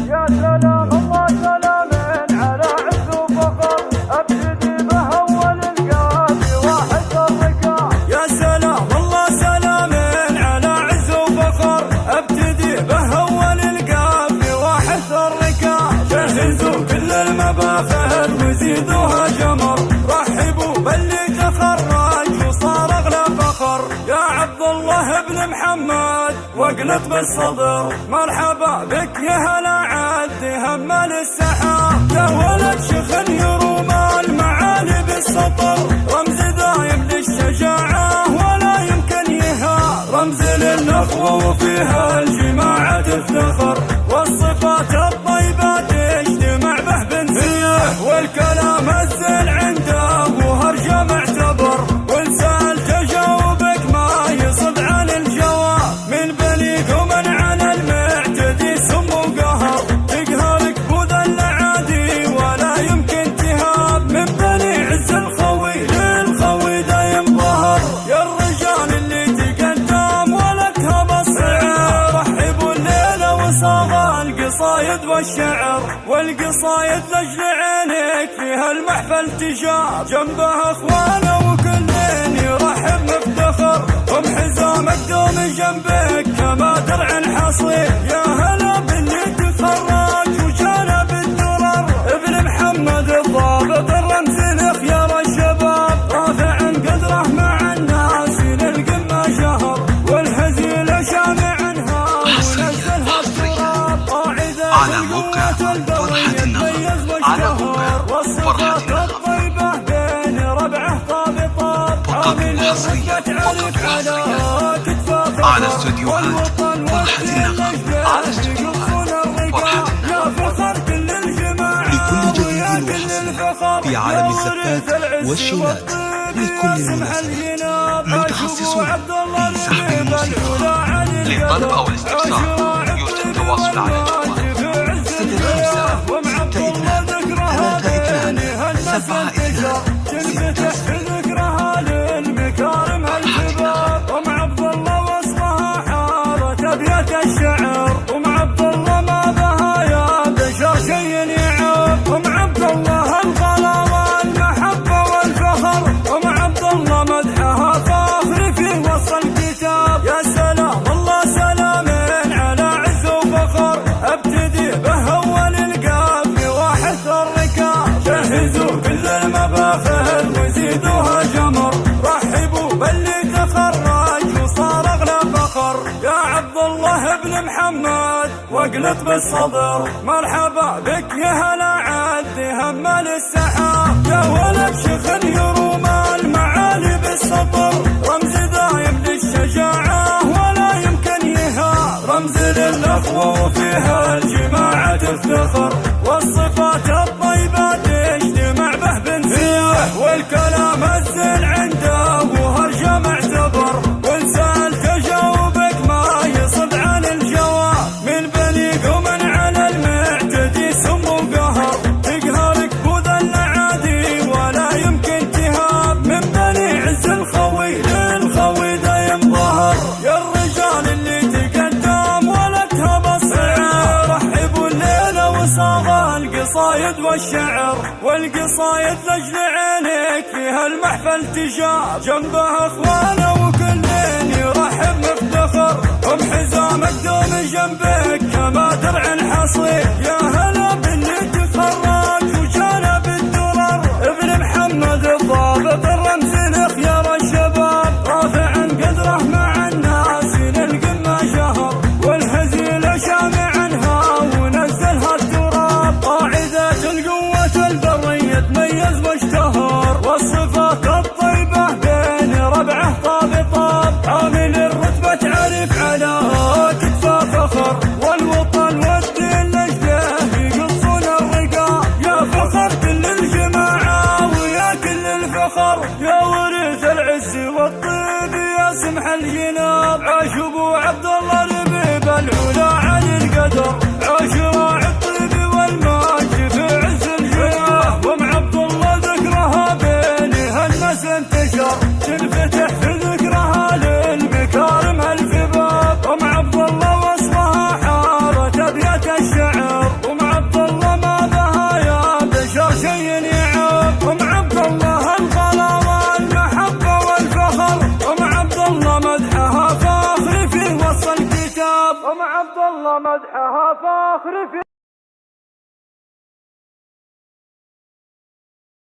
يا سلام الله سلام على عز وفخر ابتدي به اول القاف واحد الركاب. يا سلام الله سلام على عز وفخر ابتدي به اول القاف واحد الركاب. جهزوا كل المبافر وزيدوها جمر، رحبوا باللي تخرج وصار اغلى فخر. يا عبد الله بن محمد واقلت بالصدر، مرحبا بك يا هلا عد همال السحاب. يا ولد شخن يروم المعالي بالسطر، رمز دايم للشجاعة ولا يمكن يهاب، رمز للنخوة وفيها الجماعة تفتخر، والصفات الطيبة تجتمع به بنتيه، والكلام الزين عنده وهرجة معتبر، ولسان تجاوبك ما يصد عن الجواب. من بليغ ومن على المعتدي سم وقهر، تقهرك بوذ العادي ولا يمكن تهاب. من بني عز الخوي للخوي دايم ظهر، يا الرجال اللي تقدم ولكها بالصعاب. رحبوا الليلة وصاغ القصايد والشعر، والقصايد لجل عينك فيها المحفل تجاب، جنبها اخوانه وكل يرحب مفتخر، هم حزامك دوم جنبك كما درع حصير. يا هلا باللي تخرج وجانا بالدرر، ابن محمد الضابط الرمز لخيار الشباب، رافع قدره مع الناس للقمة شهر، والهزيل شامع عنها ونزلها التراب. قاعدة على موقع فرحة النغم، على موقع فرحة النغم بين ربعه طابطات، وقبل حصريا على استوديوهات فرحة النغم، على استوديوهات فرحة النغم. لكل جديد وحصري في عالم الزفات والشيلات لكل المناسبات، متخصصون في سحب الموسيقى. للطلب أو الاستفسار يرجى التواصل على جوال 05 ذكرها للمكارم الشباب. ام عبد الله وصفها حارة ابيات الشعر، ام عبد الله ما بها يا بشر شي يعب، ام عبد الله الغلا والمحبة والفخر، ام عبد الله مدحها فاخر في وصف الكتاب. يا سلام الله سلام على عز وفخر ابتدي به اول القاف واحد الركاب. جهزوا كل المبافر وزيدوها جمر، رحبوا باللي تخرج وصار اغلى فخر. يا عبد الله بن محمد واقلت بالصدر، مرحبا بك يا هلا عد همال السحاب. يا ولد شخن يروم المعالي بالسطر، رمز دايم للشجاعة ولا يمكن يهاب، رمز للأخوة وفيها الجماعة تفتخر، والصفات الطيبة تجتمع به بنتيه، والكلام الزين عنده وهرجة معتبر، ولسان تجاوبك ما يصد عن الجواب. من بليغ ومن على المعتدي سم وقهر، تقهرك بوذ العادي ولا يمكن تهاب. من بني عز الخوي للخوي دايم ظهر، يا الرجال اللي تقدم ولكها بالصعاب. رحبوا الليلة وصاغ القصايد والشعر، والقصايد لجل عينك فيها المحفل تجاب، جنبها اخوانه وكل يرحب مفتخر، هم حزامك دوم جنبك كما درع حصير. يا هلا باللي تخرج وجانا بالدرر، ابن محمد الضابط الرمز لخيار الشباب، رافع قدره مع الناس للقمة شهر، والهزيل شامع عنها ونزلها التراب. قاعدة القوة البرية تميز واشتهر، والصفات الطيبة بين ربعه طابطات، عامل الرتبة تعرف على كتفه فخر، والوطن الله مدحها فاخر في